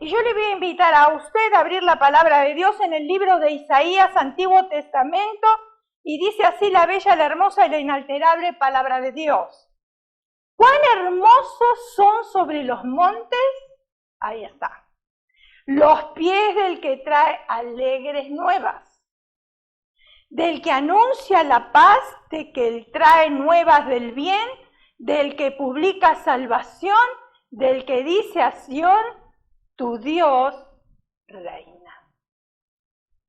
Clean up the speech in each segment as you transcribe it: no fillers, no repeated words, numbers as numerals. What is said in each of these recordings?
Y yo le voy a invitar a usted a abrir la palabra de Dios en el libro de Isaías, Antiguo Testamento, y dice así la bella, la hermosa y la inalterable palabra de Dios. ¡Cuán hermosos son sobre los montes! Ahí está. Los pies del que trae alegres nuevas, del que anuncia la paz, de que él trae nuevas del bien, del que publica salvación, del que dice a Sión, tu Dios reina.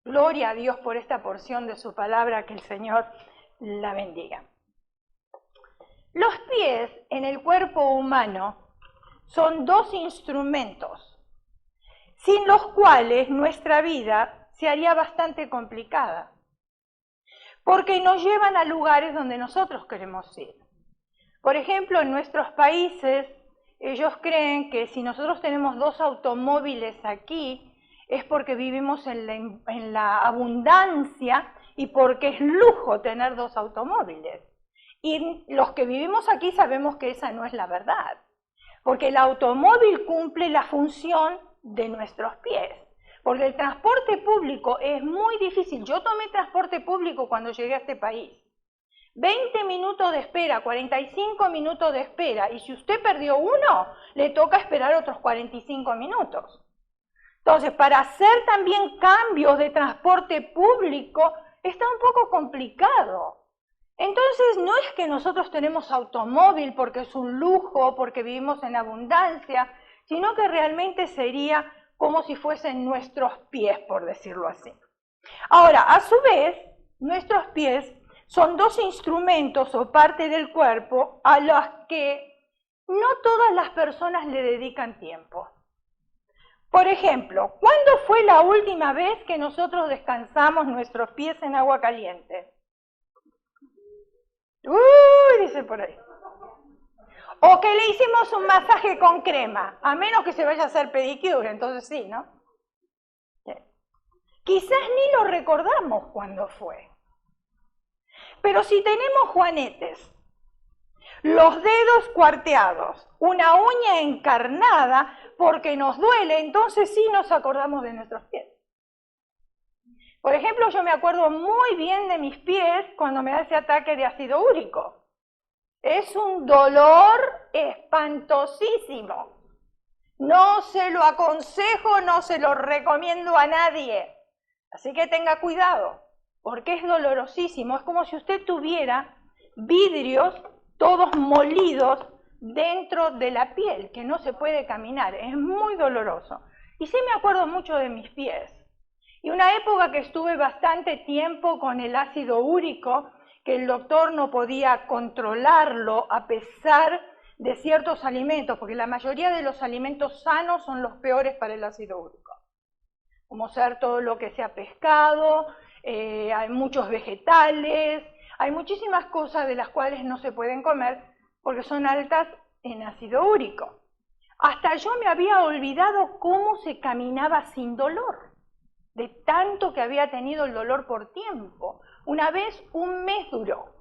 Gloria a Dios por esta porción de su palabra, que el Señor la bendiga. Los pies en el cuerpo humano son dos instrumentos, sin los cuales nuestra vida se haría bastante complicada, porque nos llevan a lugares donde nosotros queremos ir. Por ejemplo, en nuestros países, ellos creen que si nosotros tenemos dos automóviles aquí, es porque vivimos en la abundancia y porque es lujo tener dos automóviles. Y los que vivimos aquí sabemos que esa no es la verdad, porque el automóvil cumple la función de nuestros pies. Porque el transporte público es muy difícil. Yo tomé transporte público cuando llegué a este país. 20 minutos de espera, 45 minutos de espera, y si usted perdió uno, le toca esperar otros 45 minutos. Entonces, para hacer también cambios de transporte público, está un poco complicado. Entonces, no es que nosotros tenemos automóvil porque es un lujo, porque vivimos en abundancia, sino que realmente sería como si fuesen nuestros pies, por decirlo así. Ahora, a su vez, nuestros pies son dos instrumentos o parte del cuerpo a los que no todas las personas le dedican tiempo. Por ejemplo, ¿cuándo fue la última vez que nosotros descansamos nuestros pies en agua caliente? Uy, dice por ahí. O que le hicimos un masaje con crema, a menos que se vaya a hacer pedicure, entonces sí, ¿no? Sí. Quizás ni lo recordamos cuándo fue. Pero si tenemos juanetes, los dedos cuarteados, una uña encarnada porque nos duele, entonces sí nos acordamos de nuestros pies. Por ejemplo, yo me acuerdo muy bien de mis pies cuando me da ese ataque de ácido úrico. Es un dolor espantosísimo. No se lo aconsejo, no se lo recomiendo a nadie. Así que tenga cuidado, porque es dolorosísimo. Es como si usted tuviera vidrios todos molidos dentro de la piel, que no se puede caminar. Es muy doloroso. Y sí me acuerdo mucho de mis pies. Y una época que estuve bastante tiempo con el ácido úrico, que el doctor no podía controlarlo a pesar de ciertos alimentos, porque la mayoría de los alimentos sanos son los peores para el ácido úrico. Como ser todo lo que sea pescado, hay muchos vegetales, hay muchísimas cosas de las cuales no se pueden comer porque son altas en ácido úrico. Hasta yo me había olvidado cómo se caminaba sin dolor, de tanto que había tenido el dolor por tiempo. Una vez un mes duró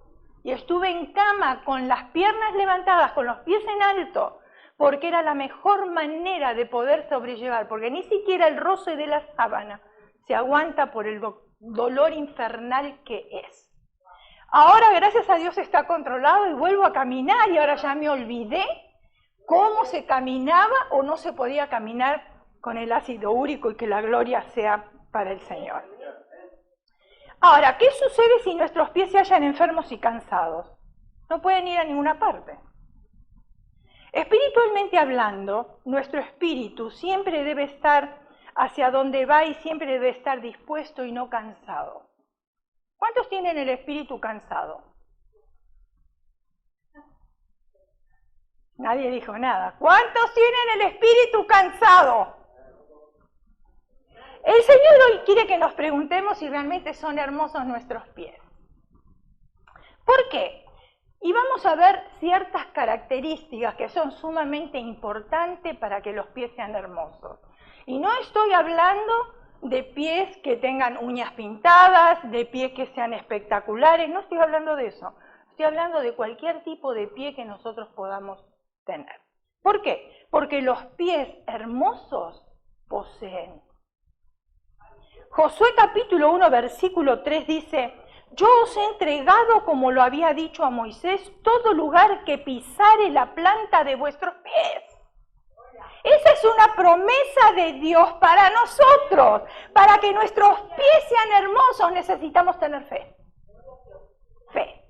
y estuve en cama con las piernas levantadas, con los pies en alto, porque era la mejor manera de poder sobrellevar, porque ni siquiera el roce de la sábana se aguanta por el dolor infernal que es. Ahora, gracias a Dios, está controlado y vuelvo a caminar y ahora ya me olvidé cómo se caminaba o no se podía caminar con el ácido úrico, y que la gloria sea para el Señor. Ahora, ¿qué sucede si nuestros pies se hallan enfermos y cansados? No pueden ir a ninguna parte. Espiritualmente hablando, nuestro espíritu siempre debe estar hacia donde va y siempre debe estar dispuesto y no cansado. ¿Cuántos tienen el espíritu cansado? Nadie dijo nada. ¿Cuántos tienen el espíritu cansado? El Señor hoy quiere que nos preguntemos si realmente son hermosos nuestros pies. ¿Por qué? Y vamos a ver ciertas características que son sumamente importantes para que los pies sean hermosos. Y no estoy hablando de pies que tengan uñas pintadas, de pies que sean espectaculares, no estoy hablando de eso. Estoy hablando de cualquier tipo de pie que nosotros podamos tener. ¿Por qué? Porque los pies hermosos poseen. Josué capítulo 1, versículo 3 dice: yo os he entregado, como lo había dicho a Moisés, todo lugar que pisare la planta de vuestros pies. Esa es una promesa de Dios para nosotros. Para que nuestros pies sean hermosos necesitamos tener fe. Fe.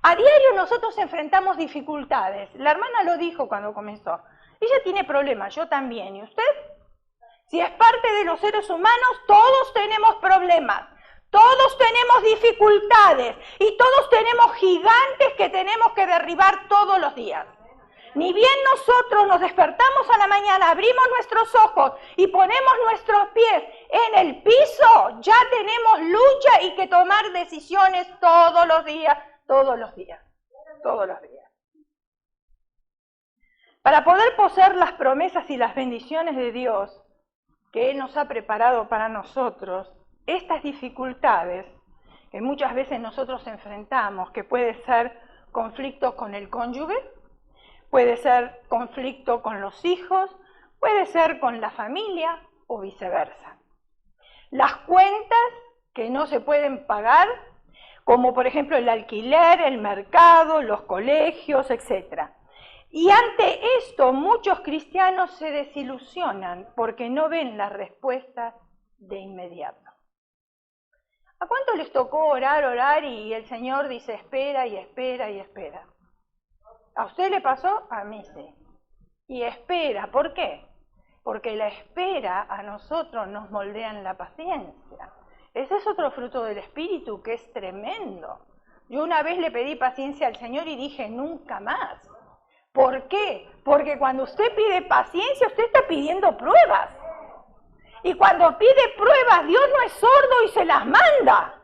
A diario nosotros enfrentamos dificultades. La hermana lo dijo cuando comenzó. Ella tiene problemas, yo también. ¿Y usted? Si es parte de los seres humanos, todos tenemos problemas. Todos tenemos dificultades y todos tenemos gigantes que tenemos que derribar todos los días. Ni bien nosotros nos despertamos a la mañana, abrimos nuestros ojos y ponemos nuestros pies en el piso, ya tenemos lucha y que tomar decisiones todos los días, todos los días, todos los días. Para poder poseer las promesas y las bendiciones de Dios que Él nos ha preparado para nosotros, estas dificultades que muchas veces nosotros enfrentamos, que puede ser conflicto con el cónyuge, puede ser conflicto con los hijos, puede ser con la familia o viceversa. Las cuentas que no se pueden pagar, como por ejemplo el alquiler, el mercado, los colegios, etc. Y ante esto muchos cristianos se desilusionan porque no ven la respuesta de inmediato. ¿A cuánto les tocó orar y el Señor dice espera y espera y espera? ¿A usted le pasó? A mí sí. Y espera, ¿por qué? Porque la espera a nosotros nos moldea en la paciencia. Ese es otro fruto del Espíritu que es tremendo. Yo una vez le pedí paciencia al Señor y dije nunca más. ¿Por qué? Porque cuando usted pide paciencia, usted está pidiendo pruebas. Y cuando pide pruebas, Dios no es sordo y se las manda.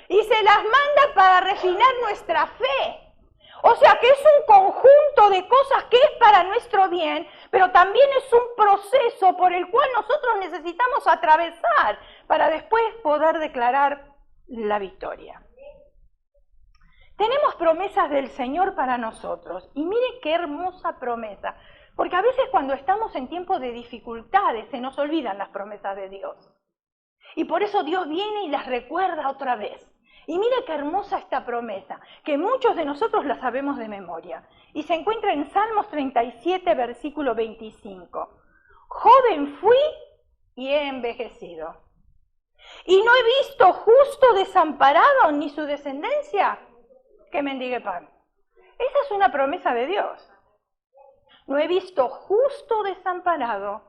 Y se las manda para refinar nuestra fe. O sea que es un conjunto de cosas que es para nuestro bien, pero también es un proceso por el cual nosotros necesitamos atravesar para después poder declarar la victoria. Tenemos promesas del Señor para nosotros. Y mire qué hermosa promesa. Porque a veces cuando estamos en tiempos de dificultades se nos olvidan las promesas de Dios. Y por eso Dios viene y las recuerda otra vez. Y mire qué hermosa esta promesa, que muchos de nosotros la sabemos de memoria. Y se encuentra en Salmos 37, versículo 25. Joven fui y he envejecido. Y no he visto justo desamparado ni su descendencia que mendigue pan. Esa es una promesa de Dios. No he visto justo desamparado,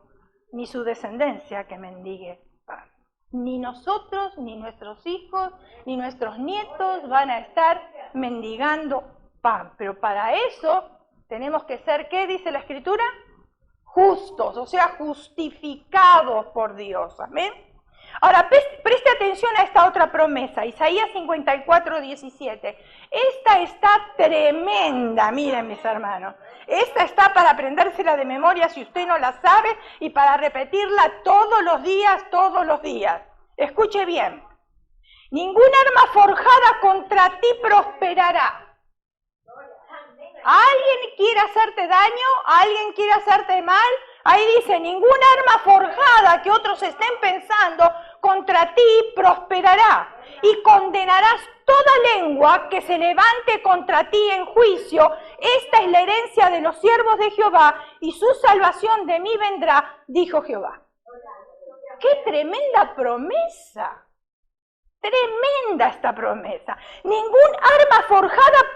ni su descendencia que mendigue pan. Ni nosotros, ni nuestros hijos, ni nuestros nietos van a estar mendigando pan. Pero para eso tenemos que ser, ¿qué dice la Escritura? Justos, o sea, justificados por Dios. Amén. Ahora, preste atención a esta otra promesa, Isaías 54, 17. Esta está tremenda, miren mis hermanos. Esta está para aprendérsela de memoria si usted no la sabe y para repetirla todos los días, todos los días. Escuche bien. Ningún arma forjada contra ti prosperará. ¿Alguien quiere hacerte daño? ¿Alguien quiere hacerte mal? Ahí dice, ningún arma forjada que otros estén pensando contra ti prosperará. Y condenarás toda lengua que se levante contra ti en juicio. Esta es la herencia de los siervos de Jehová y su salvación de mí vendrá, dijo Jehová. ¡Qué tremenda promesa! Tremenda esta promesa. Ningún arma forjada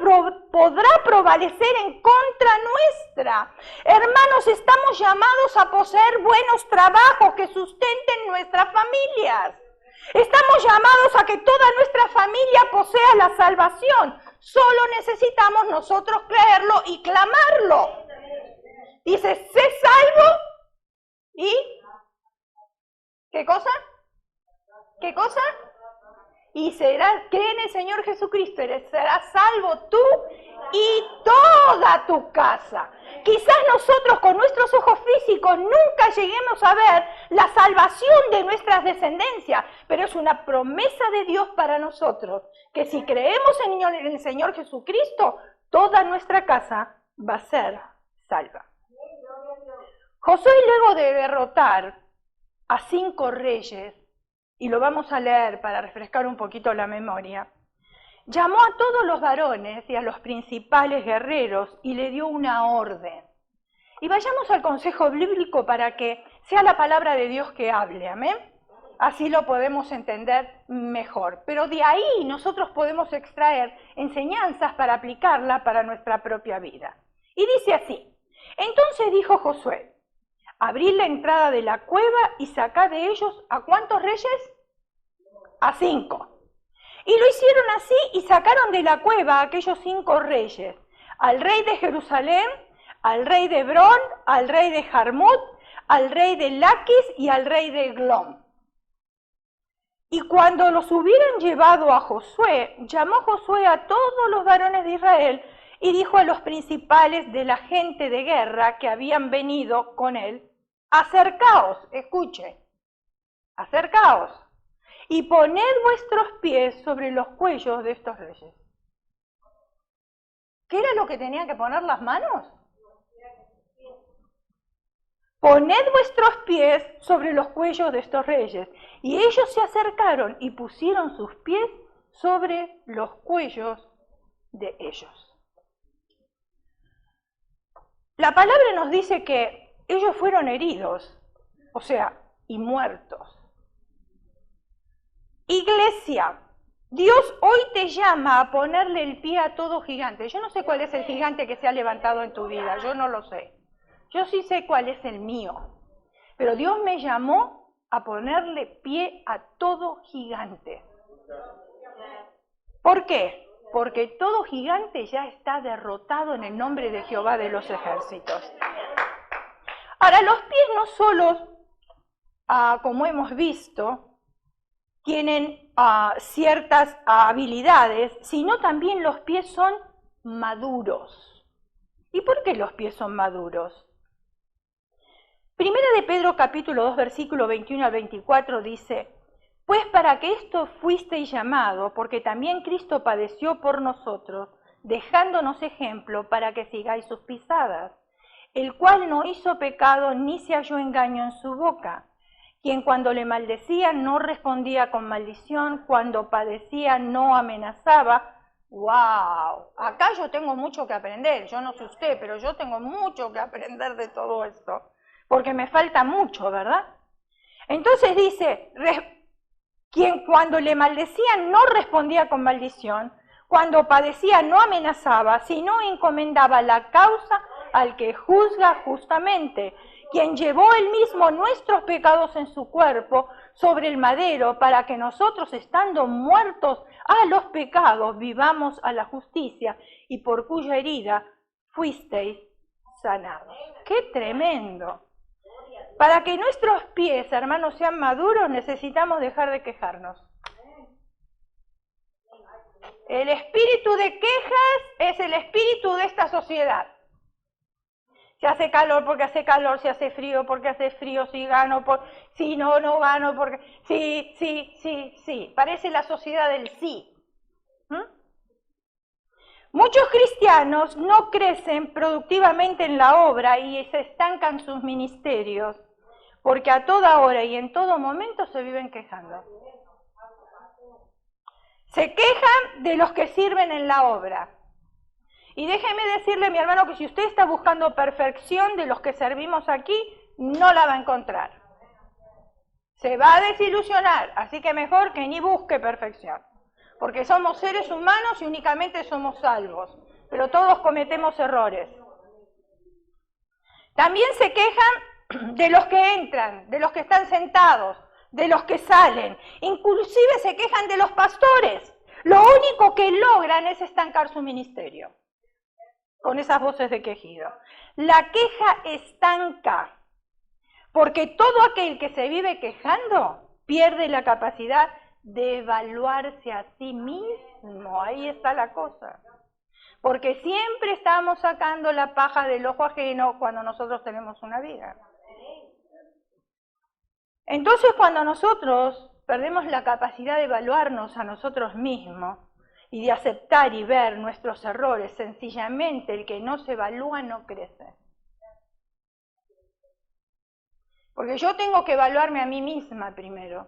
podrá prevalecer en contra nuestra. Hermanos, estamos llamados a poseer buenos trabajos que sustenten nuestras familias. Estamos llamados a que toda nuestra familia posea la salvación. Solo necesitamos nosotros creerlo y clamarlo. Dice, sé salvo y... ¿qué cosa? ¿Qué cosa? Y cree en el Señor Jesucristo, serás salvo tú y toda tu casa. Quizás nosotros con nuestros ojos físicos nunca lleguemos a ver la salvación de nuestras descendencias, pero es una promesa de Dios para nosotros, que si creemos en el Señor Jesucristo, toda nuestra casa va a ser salva. Josué, luego de derrotar a 5 reyes, y lo vamos a leer para refrescar un poquito la memoria, llamó a todos los varones y a los principales guerreros y le dio una orden. Y vayamos al consejo bíblico para que sea la palabra de Dios que hable, amén. Así lo podemos entender mejor. Pero de ahí nosotros podemos extraer enseñanzas para aplicarla para nuestra propia vida. Y dice así: entonces dijo Josué, abrid la entrada de la cueva y sacad de ellos, ¿a cuántos reyes? A 5. Y lo hicieron así y sacaron de la cueva a aquellos 5 reyes, al rey de Jerusalén, al rey de Hebrón, al rey de Jarmut, al rey de Laquis y al rey de Eglón. Y cuando los hubieran llevado a Josué, llamó Josué a todos los varones de Israel y dijo a los principales de la gente de guerra que habían venido con él: acercaos, escuche, acercaos, y poned vuestros pies sobre los cuellos de estos reyes. ¿Qué era lo que tenían que poner las manos? Poned vuestros pies sobre los cuellos de estos reyes. Y ellos se acercaron y pusieron sus pies sobre los cuellos de ellos. La palabra nos dice que ellos fueron heridos, o sea, y muertos. Iglesia, Dios hoy te llama a ponerle el pie a todo gigante. Yo no sé cuál es el gigante que se ha levantado en tu vida, yo no lo sé. Yo sí sé cuál es el mío. Pero Dios me llamó a ponerle pie a todo gigante. ¿Por qué? Porque todo gigante ya está derrotado en el nombre de Jehová de los ejércitos. Ahora, los pies no solo, como hemos visto, tienen ciertas habilidades, sino también los pies son maduros. ¿Y por qué los pies son maduros? Primera de Pedro capítulo 2 versículo 21 al 24 dice: pues para que esto fuisteis llamado, porque también Cristo padeció por nosotros, dejándonos ejemplo para que sigáis sus pisadas, el cual no hizo pecado ni se halló engaño en su boca, quien cuando le maldecían no respondía con maldición, cuando padecía no amenazaba. ¡Wow! Acá yo tengo mucho que aprender, yo no sé usted, pero yo tengo mucho que aprender de todo esto, porque me falta mucho, ¿verdad? Entonces dice, quien cuando le maldecían no respondía con maldición, cuando padecía no amenazaba, sino encomendaba la causa al que juzga justamente, quien llevó él mismo nuestros pecados en su cuerpo sobre el madero, para que nosotros, estando muertos a los pecados, vivamos a la justicia, y por cuya herida fuisteis sanados. ¡Qué tremendo! Para que nuestros pies, hermanos, sean maduros, necesitamos dejar de quejarnos. El espíritu de quejas es el espíritu de esta sociedad. Si hace calor porque hace calor, si hace frío porque hace frío, si gano, si no, no gano, porque sí. Parece la sociedad del sí. Muchos cristianos no crecen productivamente en la obra y se estancan sus ministerios, porque a toda hora y en todo momento se viven quejando. Se quejan de los que sirven en la obra. Y déjeme decirle, mi hermano, que si usted está buscando perfección de los que servimos aquí, no la va a encontrar. Se va a desilusionar, así que mejor que ni busque perfección. Porque somos seres humanos y únicamente somos salvos, pero todos cometemos errores. También se quejan de los que entran, de los que están sentados, de los que salen. Inclusive se quejan de los pastores. Lo único que logran es estancar su ministerio, con esas voces de quejido. La queja estanca, porque todo aquel que se vive quejando pierde la capacidad de evaluarse a sí mismo. Ahí está la cosa. Porque siempre estamos sacando la paja del ojo ajeno cuando nosotros tenemos una vida. Entonces, cuando nosotros perdemos la capacidad de evaluarnos a nosotros mismos y de aceptar y ver nuestros errores, sencillamente el que no se evalúa no crece. Porque yo tengo que evaluarme a mí misma primero,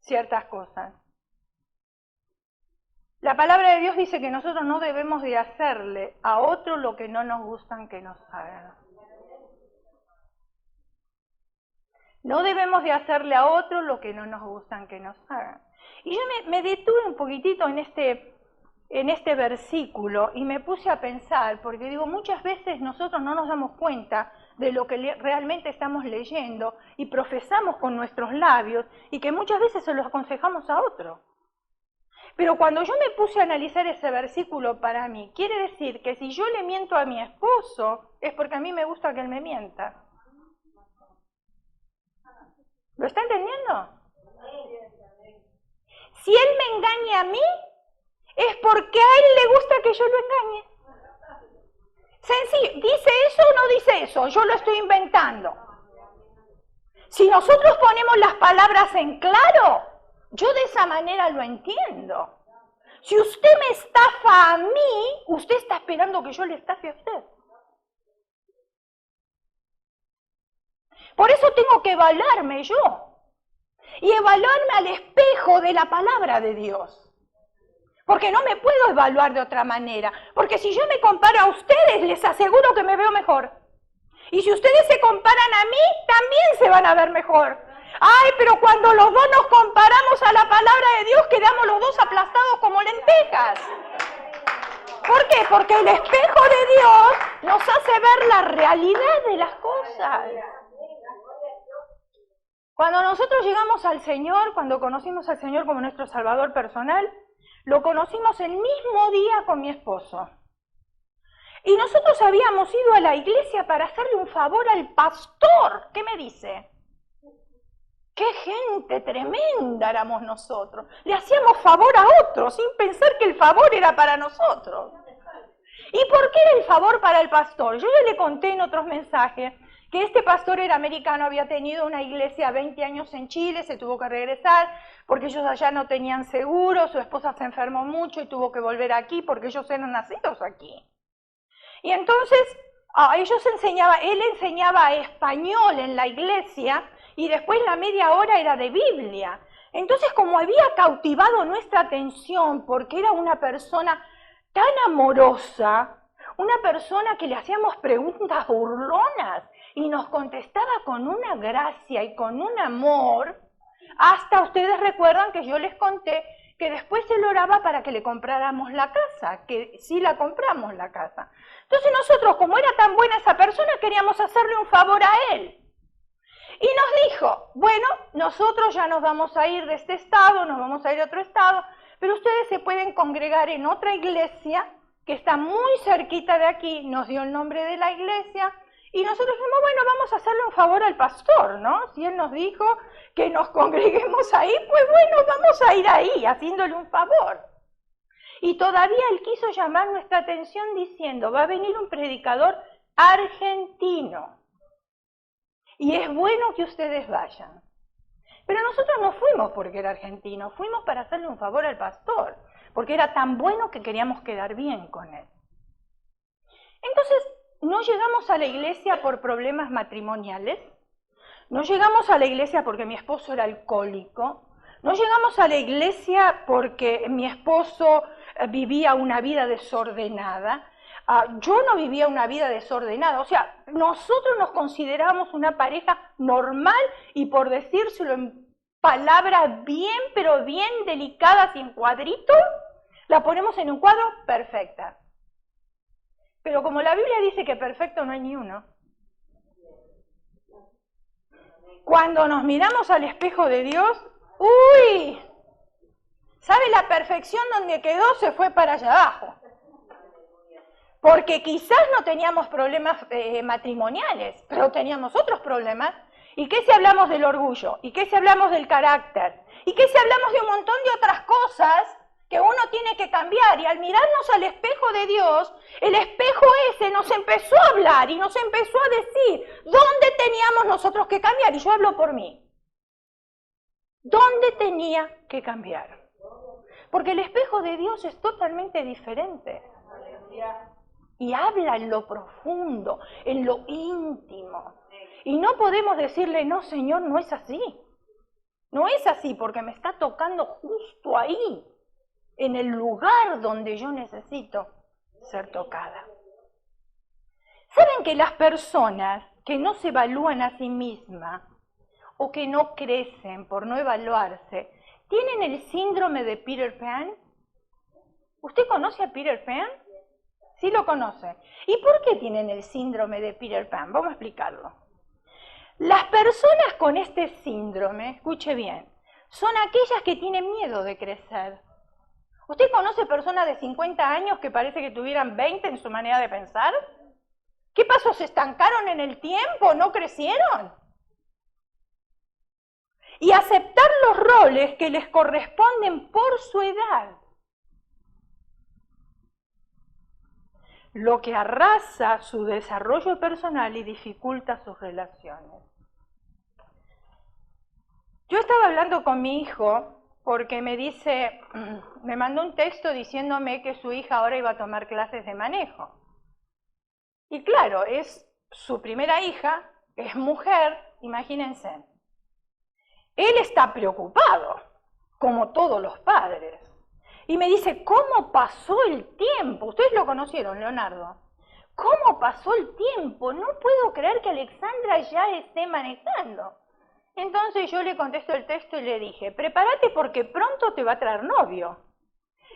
ciertas cosas. La palabra de Dios dice que nosotros no debemos de hacerle a otro lo que no nos gustan que nos hagan. No debemos de hacerle a otro lo que no nos gustan que nos hagan. Y yo me detuve un poquitito en este versículo y me puse a pensar, porque digo, muchas veces nosotros no nos damos cuenta de lo que realmente estamos leyendo y profesamos con nuestros labios y que muchas veces se lo aconsejamos a otro. Pero cuando yo me puse a analizar ese versículo para mí, quiere decir que si yo le miento a mi esposo es porque a mí me gusta que él me mienta. ¿Lo está entendiendo? Si él me engaña a mí, es porque a él le gusta que yo lo engañe. Sencillo, ¿dice eso o no dice eso? Yo lo estoy inventando. Si nosotros ponemos las palabras en claro, yo de esa manera lo entiendo. Si usted me estafa a mí, usted está esperando que yo le estafe a usted. Por eso tengo que evaluarme yo. Y evaluarme al espejo de la palabra de Dios. Porque no me puedo evaluar de otra manera. Porque si yo me comparo a ustedes, les aseguro que me veo mejor. Y si ustedes se comparan a mí, también se van a ver mejor. Ay, pero cuando los dos nos comparamos a la palabra de Dios, quedamos los dos aplastados como lentejas. ¿Por qué? Porque el espejo de Dios nos hace ver la realidad de las cosas. Cuando nosotros llegamos al Señor, cuando conocimos al Señor como nuestro Salvador personal, lo conocimos el mismo día con mi esposo. Y nosotros habíamos ido a la iglesia para hacerle un favor al pastor. ¿Qué me dice? ¡Qué gente tremenda éramos nosotros! Le hacíamos favor a otros sin pensar que el favor era para nosotros. ¿Y por qué era el favor para el pastor? Yo ya le conté en otros mensajes que este pastor era americano, había tenido una iglesia 20 años en Chile, se tuvo que regresar porque ellos allá no tenían seguro, su esposa se enfermó mucho y tuvo que volver aquí porque ellos eran nacidos aquí. Y entonces él enseñaba español en la iglesia y después la media hora era de Biblia. Entonces, como había cautivado nuestra atención porque era una persona tan amorosa, una persona que le hacíamos preguntas burlonas y nos contestaba con una gracia y con un amor, hasta ustedes recuerdan que yo les conté que después él oraba para que le compráramos la casa, que sí la compramos la casa. Entonces nosotros, como era tan buena esa persona, queríamos hacerle un favor a él. Y nos dijo, bueno, nosotros ya nos vamos a ir de este estado, nos vamos a ir a otro estado, pero ustedes se pueden congregar en otra iglesia que está muy cerquita de aquí, nos dio el nombre de la iglesia, y nosotros dijimos, bueno, vamos a hacerle un favor al pastor, ¿no? Si él nos dijo que nos congreguemos ahí, pues bueno, vamos a ir ahí, haciéndole un favor. Y todavía él quiso llamar nuestra atención diciendo, va a venir un predicador argentino, y es bueno que ustedes vayan. Pero nosotros no fuimos porque era argentino, fuimos para hacerle un favor al pastor, porque era tan bueno que queríamos quedar bien con él. Entonces, no llegamos a la iglesia por problemas matrimoniales, no llegamos a la iglesia porque mi esposo era alcohólico, no llegamos a la iglesia porque mi esposo vivía una vida desordenada, yo no vivía una vida desordenada, o sea, nosotros nos considerábamos una pareja normal y por decírselo en palabras bien, pero bien delicadas y en cuadritos, la ponemos en un cuadro perfecta. Pero como la Biblia dice que perfecto no hay ni uno, cuando nos miramos al espejo de Dios, ¡uy! ¿Sabe la perfección donde quedó? Se fue para allá abajo. Porque quizás no teníamos problemas matrimoniales, pero teníamos otros problemas. ¿Y qué si hablamos del orgullo? ¿Y qué si hablamos del carácter? ¿Y qué si hablamos de un montón de otras cosas que uno tiene que cambiar? Y al mirarnos al espejo de Dios, el espejo ese nos empezó a hablar y nos empezó a decir dónde teníamos nosotros que cambiar. Y yo hablo por mí. ¿Dónde tenía que cambiar? Porque el espejo de Dios es totalmente diferente. Y habla en lo profundo, en lo íntimo. Y no podemos decirle, no, Señor, no es así. No es así porque me está tocando justo ahí, en el lugar donde yo necesito ser tocada. ¿Saben que las personas que no se evalúan a sí mismas o que no crecen por no evaluarse, tienen el síndrome de Peter Pan? ¿Usted conoce a Peter Pan? Sí lo conoce. ¿Y por qué tienen el síndrome de Peter Pan? Vamos a explicarlo. Las personas con este síndrome, escuche bien, son aquellas que tienen miedo de crecer. ¿Usted conoce personas de 50 años que parece que tuvieran 20 en su manera de pensar? ¿Qué pasó? ¿Se estancaron en el tiempo? ¿No crecieron? Y aceptar los roles que les corresponden por su edad. Lo que arrasa su desarrollo personal y dificulta sus relaciones. Yo estaba hablando con mi hijo porque me mandó un texto diciéndome que su hija ahora iba a tomar clases de manejo. Y claro, es su primera hija, es mujer, imagínense. Él está preocupado, como todos los padres. Y me dice, ¿cómo pasó el tiempo? Ustedes lo conocieron, Leonardo. ¿Cómo pasó el tiempo? No puedo creer que Alexandra ya esté manejando. Entonces yo le contesto el texto y le dije, prepárate porque pronto te va a traer novio.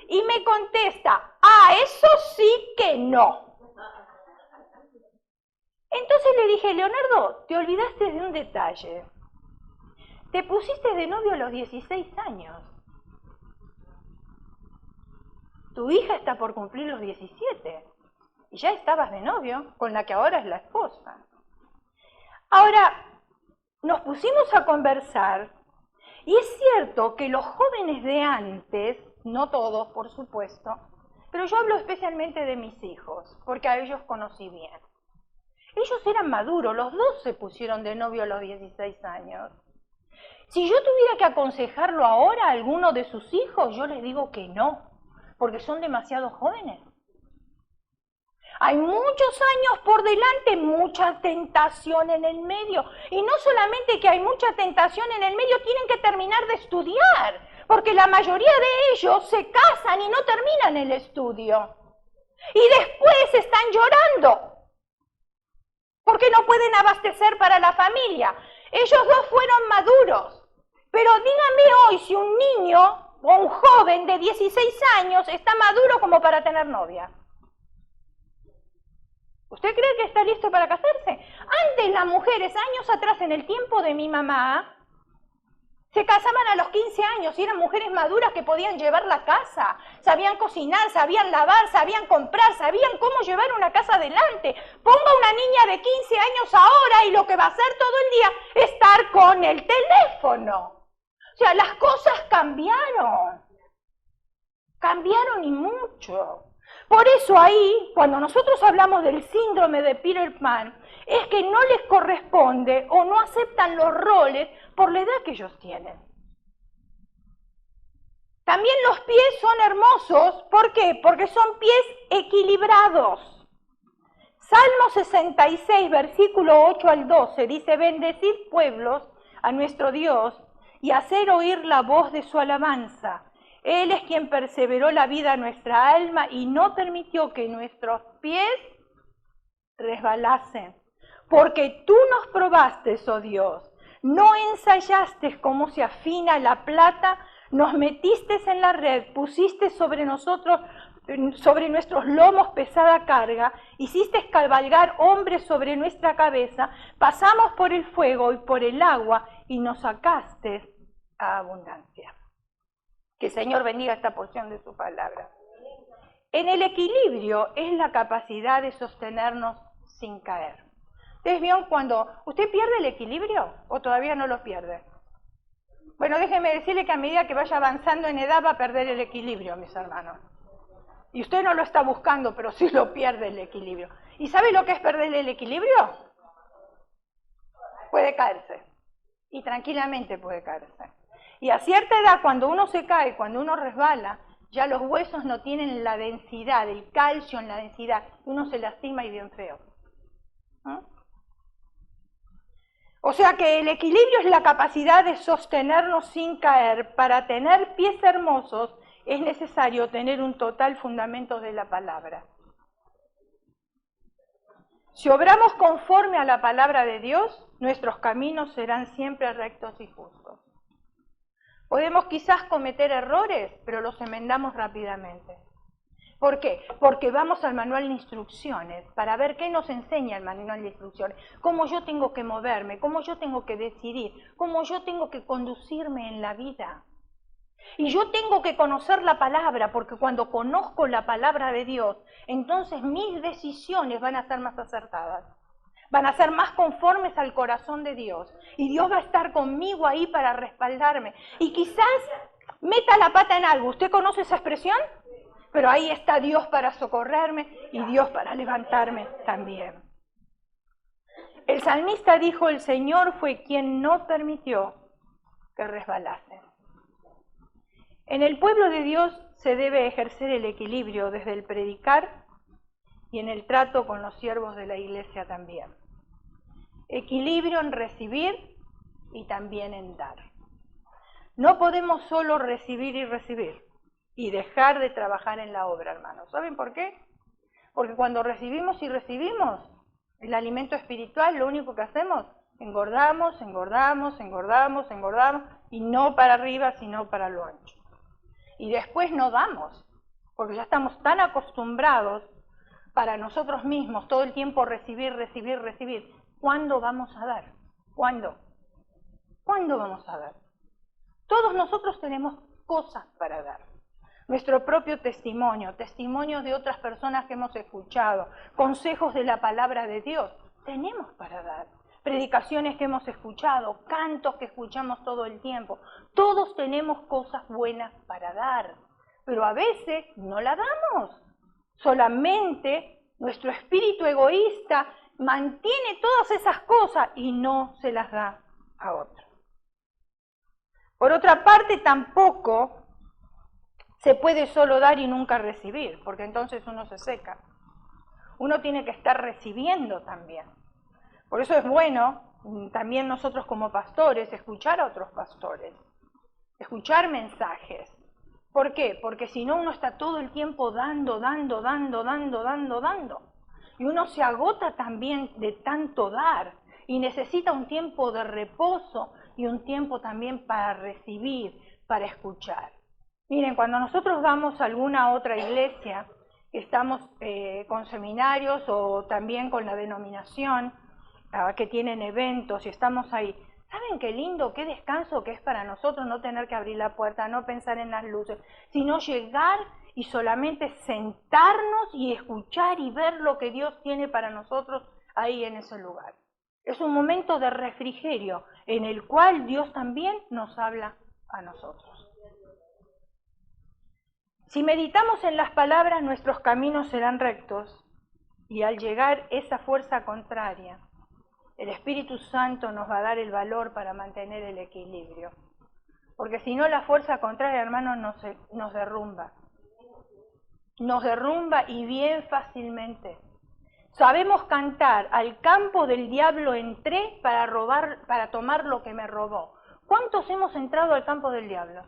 Y me contesta, eso sí que no. Entonces le dije, Leonardo, te olvidaste de un detalle. Te pusiste de novio a los 16 años. Tu hija está por cumplir los 17 y ya estabas de novio con la que ahora es la esposa. Ahora, nos pusimos a conversar y es cierto que los jóvenes de antes, no todos por supuesto, pero yo hablo especialmente de mis hijos, porque a ellos conocí bien. Ellos eran maduros, los dos se pusieron de novio a los 16 años. Si yo tuviera que aconsejarlo ahora a alguno de sus hijos, yo les digo que no, porque son demasiado jóvenes. Hay muchos años por delante, mucha tentación en el medio. Y no solamente que hay mucha tentación en el medio, tienen que terminar de estudiar, porque la mayoría de ellos se casan y no terminan el estudio. Y después están llorando, porque no pueden abastecer para la familia. Ellos dos fueron maduros. Pero dígame hoy si un niño o un joven de 16 años está maduro como para tener novia. ¿Usted cree que está listo para casarse? Antes las mujeres, años atrás en el tiempo de mi mamá, se casaban a los 15 años y eran mujeres maduras que podían llevar la casa, sabían cocinar, sabían lavar, sabían comprar, sabían cómo llevar una casa adelante. Ponga una niña de 15 años ahora y lo que va a hacer todo el día es estar con el teléfono. O sea, las cosas cambiaron y mucho. Por eso ahí, cuando nosotros hablamos del síndrome de Peter Pan, es que no les corresponde o no aceptan los roles por la edad que ellos tienen. También los pies son hermosos, ¿por qué? Porque son pies equilibrados. Salmo 66, versículo 8 al 12, dice, bendecid pueblos a nuestro Dios y hacer oír la voz de su alabanza. Él es quien perseveró la vida a nuestra alma y no permitió que nuestros pies resbalasen. Porque tú nos probaste, oh Dios, no ensayaste cómo se afina la plata, nos metiste en la red, pusiste sobre nosotros, sobre nuestros lomos pesada carga, hiciste cabalgar hombres sobre nuestra cabeza, pasamos por el fuego y por el agua y nos sacaste a abundancia. Que el Señor bendiga esta porción de su palabra. En el equilibrio es la capacidad de sostenernos sin caer. ¿Ustedes vieron cuando usted pierde el equilibrio o todavía no lo pierde? Bueno, déjeme decirle que a medida que vaya avanzando en edad va a perder el equilibrio, mis hermanos. Y usted no lo está buscando, pero sí lo pierde el equilibrio. ¿Y sabe lo que es perder el equilibrio? Puede caerse. Y tranquilamente puede caerse. Y a cierta edad, cuando uno se cae, cuando uno resbala, ya los huesos no tienen la densidad, el calcio en la densidad, uno se lastima y bien feo. ¿Ah? O sea que el equilibrio es la capacidad de sostenernos sin caer. Para tener pies hermosos es necesario tener un total fundamento de la palabra. Si obramos conforme a la palabra de Dios, nuestros caminos serán siempre rectos y justos. Podemos quizás cometer errores, pero los enmendamos rápidamente. ¿Por qué? Porque vamos al manual de instrucciones para ver qué nos enseña el manual de instrucciones, cómo yo tengo que moverme, cómo yo tengo que decidir, cómo yo tengo que conducirme en la vida. Y yo tengo que conocer la palabra, porque cuando conozco la palabra de Dios, entonces mis decisiones van a ser más acertadas, van a ser más conformes al corazón de Dios. Y Dios va a estar conmigo ahí para respaldarme. Y quizás meta la pata en algo. ¿Usted conoce esa expresión? Pero ahí está Dios para socorrerme y Dios para levantarme también. El salmista dijo, el Señor fue quien no permitió que resbalasen. En el pueblo de Dios se debe ejercer el equilibrio desde el predicar y en el trato con los siervos de la iglesia también. Equilibrio en recibir y también en dar. No podemos solo recibir y dejar de trabajar en la obra, hermanos. ¿Saben por qué? Porque cuando recibimos y recibimos el alimento espiritual, lo único que hacemos, engordamos, y no para arriba, sino para lo ancho. Y después no damos, porque ya estamos tan acostumbrados para nosotros mismos, todo el tiempo recibir. ¿Cuándo vamos a dar? ¿Cuándo? ¿Cuándo vamos a dar? Todos nosotros tenemos cosas para dar. Nuestro propio testimonio, testimonios de otras personas que hemos escuchado, consejos de la palabra de Dios, tenemos para dar. Predicaciones que hemos escuchado, cantos que escuchamos todo el tiempo. Todos tenemos cosas buenas para dar, pero a veces no la damos. Solamente nuestro espíritu egoísta mantiene todas esas cosas y no se las da a otros. Por otra parte, tampoco se puede solo dar y nunca recibir, porque entonces uno se seca. Uno tiene que estar recibiendo también. Por eso es bueno, también nosotros como pastores, escuchar a otros pastores, escuchar mensajes. ¿Por qué? Porque si no uno está todo el tiempo dando. Y uno se agota también de tanto dar y necesita un tiempo de reposo y un tiempo también para recibir, para escuchar. Miren, cuando nosotros vamos a alguna otra iglesia, estamos con seminarios o también con la denominación, que tienen eventos y estamos ahí. ¿Saben qué lindo, qué descanso que es para nosotros no tener que abrir la puerta, no pensar en las luces, sino llegar y solamente sentarnos y escuchar y ver lo que Dios tiene para nosotros ahí en ese lugar? Es un momento de refrigerio en el cual Dios también nos habla a nosotros. Si meditamos en las palabras, nuestros caminos serán rectos y al llegar esa fuerza contraria, el Espíritu Santo nos va a dar el valor para mantener el equilibrio. Porque si no, la fuerza contraria, hermanos, nos derrumba. Nos derrumba y bien fácilmente. Sabemos cantar, al campo del diablo entré para tomar lo que me robó. ¿Cuántos hemos entrado al campo del diablo?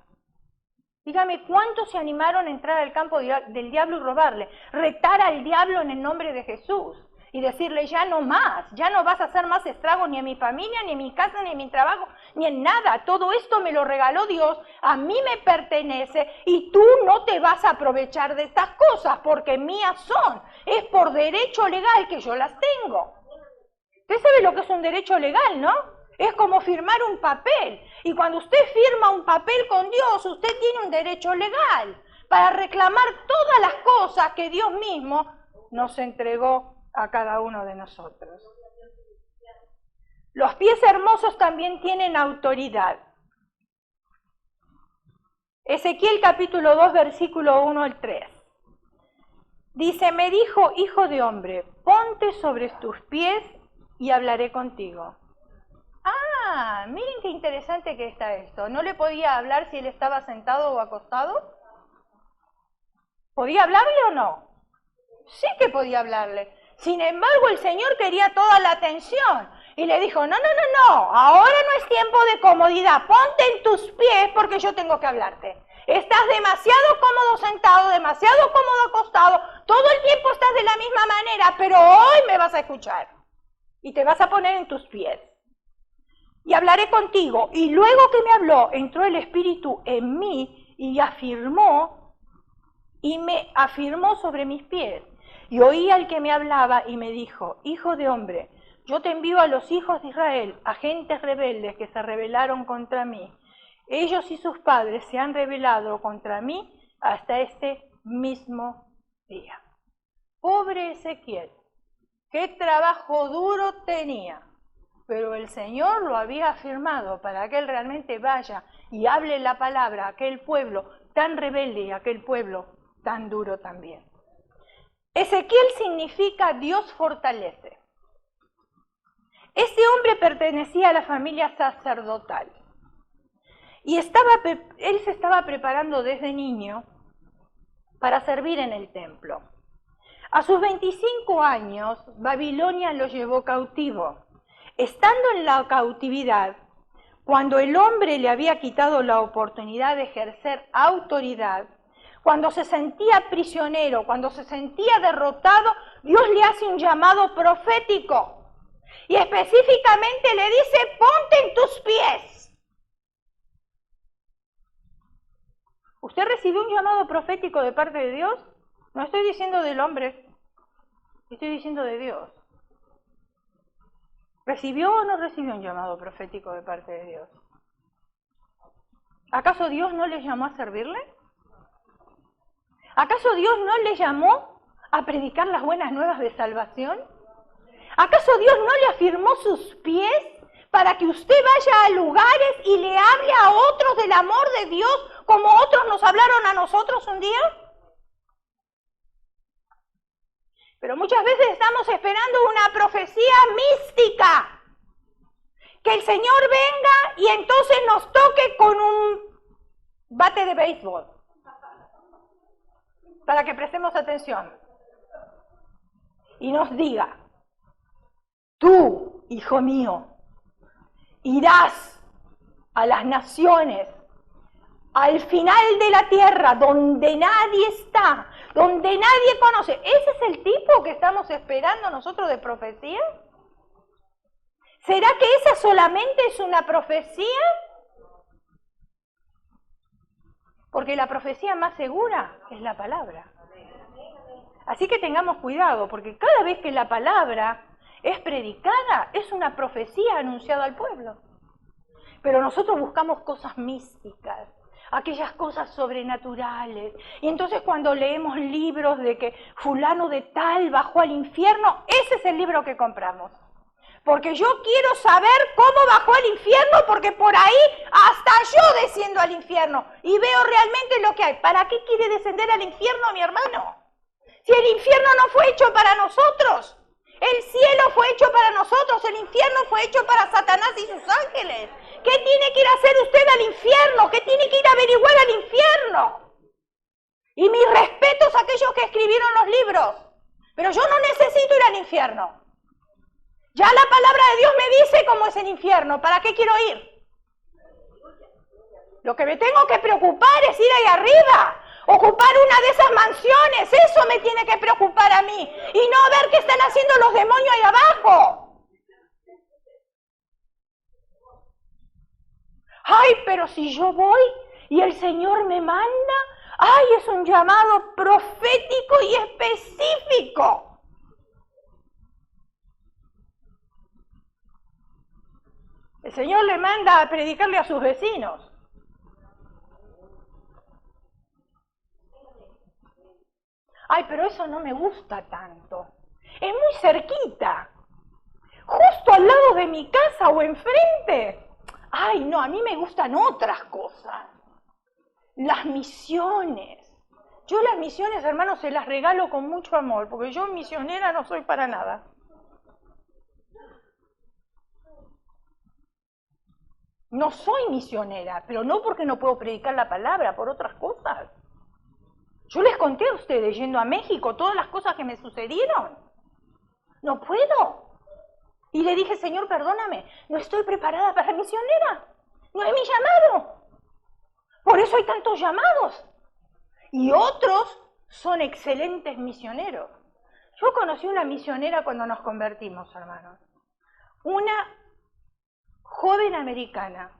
Dígame, ¿cuántos se animaron a entrar al campo del diablo y robarle? Retar al diablo en el nombre de Jesús. Y decirle, ya no más, ya no vas a hacer más estragos ni en mi familia, ni en mi casa, ni en mi trabajo, ni en nada. Todo esto me lo regaló Dios, a mí me pertenece y tú no te vas a aprovechar de estas cosas porque mías son. Es por derecho legal que yo las tengo. Usted sabe lo que es un derecho legal, ¿no? Es como firmar un papel. Y cuando usted firma un papel con Dios, usted tiene un derecho legal para reclamar todas las cosas que Dios mismo nos entregó a cada uno de nosotros. Los pies hermosos también tienen autoridad. Ezequiel capítulo 2, versículo 1 al 3. Dice, me dijo, hijo de hombre, ponte sobre tus pies y hablaré contigo. Ah, miren qué interesante que está esto. ¿No le podía hablar si él estaba sentado o acostado? ¿Podía hablarle o no? Sí que podía hablarle. Sin embargo, el Señor quería toda la atención. Y le dijo, no, ahora no es tiempo de comodidad, ponte en tus pies porque yo tengo que hablarte. Estás demasiado cómodo sentado, demasiado cómodo acostado, todo el tiempo estás de la misma manera, pero hoy me vas a escuchar y te vas a poner en tus pies. Y hablaré contigo. Y luego que me habló, entró el Espíritu en mí y me afirmó sobre mis pies. Y oí al que me hablaba y me dijo, hijo de hombre, yo te envío a los hijos de Israel, a gentes rebeldes que se rebelaron contra mí. Ellos y sus padres se han rebelado contra mí hasta este mismo día. Pobre Ezequiel, qué trabajo duro tenía, pero el Señor lo había afirmado para que él realmente vaya y hable la palabra a aquel pueblo tan rebelde y a aquel pueblo tan duro también. Ezequiel significa Dios fortalece. Este hombre pertenecía a la familia sacerdotal y él se estaba preparando desde niño para servir en el templo. A sus 25 años, Babilonia lo llevó cautivo. Estando en la cautividad, cuando el hombre le había quitado la oportunidad de ejercer autoridad, cuando se sentía prisionero, cuando se sentía derrotado, Dios le hace un llamado profético. Y específicamente le dice, ponte en tus pies. ¿Usted recibió un llamado profético de parte de Dios? No estoy diciendo del hombre, estoy diciendo de Dios. ¿Recibió o no recibió un llamado profético de parte de Dios? ¿Acaso Dios no le llamó a servirle? ¿Acaso Dios no le llamó a predicar las buenas nuevas de salvación? ¿Acaso Dios no le afirmó sus pies para que usted vaya a lugares y le hable a otros del amor de Dios como otros nos hablaron a nosotros un día? Pero muchas veces estamos esperando una profecía mística. Que el Señor venga y entonces nos toque con un bate de béisbol. Para que prestemos atención. Y nos diga, tú, hijo mío, irás a las naciones, al final de la tierra, donde nadie está, donde nadie conoce. ¿Ese es el tipo que estamos esperando nosotros de profecía? ¿Será que esa solamente es una profecía? Porque la profecía más segura es la palabra. Así que tengamos cuidado, porque cada vez que la palabra es predicada, es una profecía anunciada al pueblo. Pero nosotros buscamos cosas místicas, aquellas cosas sobrenaturales. Y entonces cuando leemos libros de que fulano de tal bajó al infierno, ese es el libro que compramos. Porque yo quiero saber cómo bajó al infierno, porque por ahí hasta yo desciendo al infierno y veo realmente lo que hay. ¿Para qué quiere descender al infierno, mi hermano? Si el infierno no fue hecho para nosotros, el cielo fue hecho para nosotros, el infierno fue hecho para Satanás y sus ángeles. ¿Qué tiene que ir a hacer usted al infierno? ¿Qué tiene que ir a averiguar al infierno? Y mis respetos a aquellos que escribieron los libros, pero yo no necesito ir al infierno. Ya la palabra de Dios me dice cómo es el infierno. ¿Para qué quiero ir? Lo que me tengo que preocupar es ir ahí arriba, ocupar una de esas mansiones. Eso me tiene que preocupar a mí. Y no ver qué están haciendo los demonios ahí abajo. Ay, pero si yo voy y el Señor me manda, ay, es un llamado profético y específico. El Señor le manda a predicarle a sus vecinos. Ay, pero eso no me gusta tanto. Es muy cerquita. Justo al lado de mi casa o enfrente. Ay, no, a mí me gustan otras cosas. Las misiones. Yo las misiones, hermanos, se las regalo con mucho amor, porque yo misionera no soy para nada. No soy misionera, pero no porque no puedo predicar la palabra, por otras cosas. Yo les conté a ustedes, yendo a México, todas las cosas que me sucedieron. No puedo. Y le dije, Señor, perdóname, no estoy preparada para misionera. No es mi llamado. Por eso hay tantos llamados. Y otros son excelentes misioneros. Yo conocí una misionera cuando nos convertimos, hermanos. Una joven americana.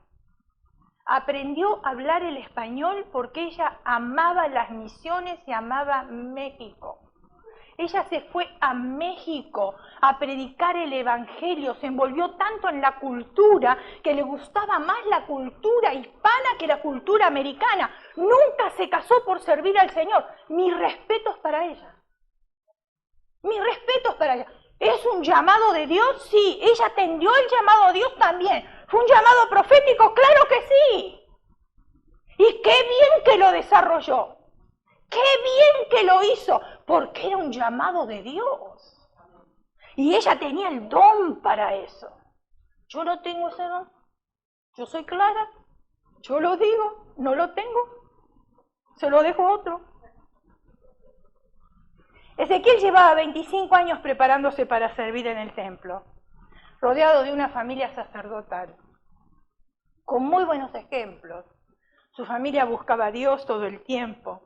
Aprendió a hablar el español porque ella amaba las misiones y amaba México. Ella se fue a México a predicar el evangelio, se envolvió tanto en la cultura que le gustaba más la cultura hispana que la cultura americana. Nunca se casó por servir al Señor. Mis respetos para ella. Mis respetos para ella. ¿Es un llamado de Dios? Sí. ¿Ella atendió el llamado de Dios? También. ¿Fue un llamado profético? ¡Claro que sí! Y qué bien que lo desarrolló. ¡Qué bien que lo hizo! Porque era un llamado de Dios. Y ella tenía el don para eso. Yo no tengo ese don. Yo soy clara. Yo lo digo. No lo tengo. Se lo dejo a otro. Ezequiel llevaba 25 años preparándose para servir en el templo, rodeado de una familia sacerdotal, con muy buenos ejemplos. Su familia buscaba a Dios todo el tiempo,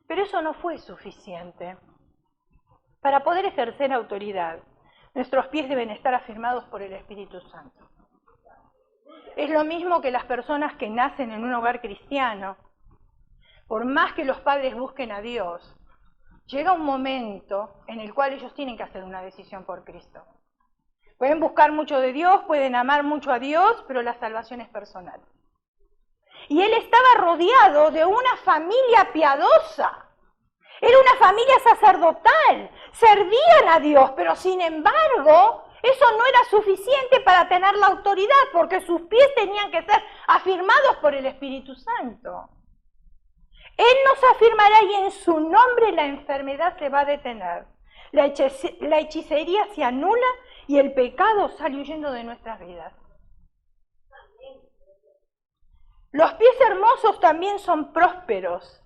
pero eso no fue suficiente. Para poder ejercer autoridad, nuestros pies deben estar afirmados por el Espíritu Santo. Es lo mismo que las personas que nacen en un hogar cristiano. Por más que los padres busquen a Dios, llega un momento en el cual ellos tienen que hacer una decisión por Cristo. Pueden buscar mucho de Dios, pueden amar mucho a Dios, pero la salvación es personal. Y él estaba rodeado de una familia piadosa. Era una familia sacerdotal. Servían a Dios, pero sin embargo, eso no era suficiente para tener la autoridad, porque sus pies tenían que ser afirmados por el Espíritu Santo. Él nos afirmará y en su nombre la enfermedad se va a detener. La hechicería se anula y el pecado sale huyendo de nuestras vidas. Los pies hermosos también son prósperos.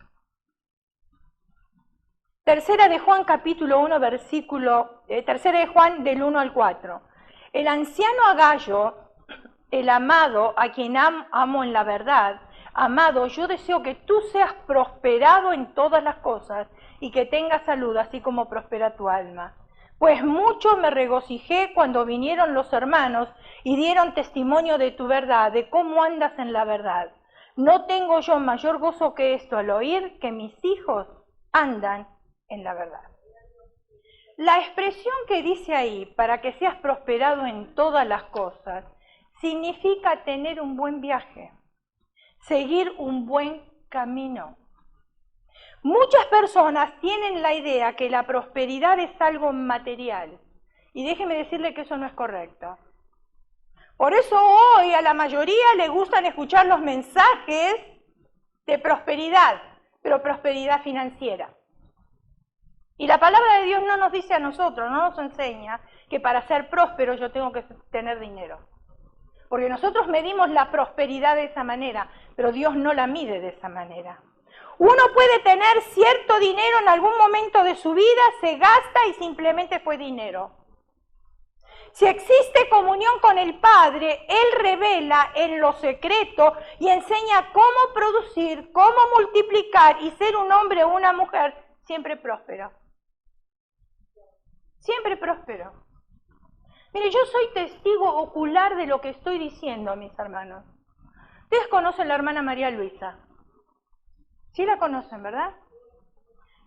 Tercera de Juan capítulo 1 tercera de Juan del 1 al 4. El anciano Agallo, el amado, a quien amo en la verdad, amado, yo deseo que tú seas prosperado en todas las cosas y que tengas salud, así como prospera tu alma. Pues mucho me regocijé cuando vinieron los hermanos y dieron testimonio de tu verdad, de cómo andas en la verdad. No tengo yo mayor gozo que esto al oír que mis hijos andan en la verdad. La expresión que dice ahí, para que seas prosperado en todas las cosas, significa tener un buen viaje. Seguir un buen camino. Muchas personas tienen la idea que la prosperidad es algo material. Y déjeme decirle que eso no es correcto. Por eso hoy a la mayoría le gustan escuchar los mensajes de prosperidad, pero prosperidad financiera. Y la palabra de Dios no nos dice a nosotros, no nos enseña que para ser próspero yo tengo que tener dinero. Porque nosotros medimos la prosperidad de esa manera, pero Dios no la mide de esa manera. Uno puede tener cierto dinero en algún momento de su vida, se gasta y simplemente fue dinero. Si existe comunión con el Padre, Él revela en lo secreto y enseña cómo producir, cómo multiplicar y ser un hombre o una mujer siempre próspero. Siempre próspero. Mire, yo soy testigo ocular de lo que estoy diciendo, mis hermanos. Ustedes conocen a la hermana María Luisa. Sí la conocen, ¿verdad?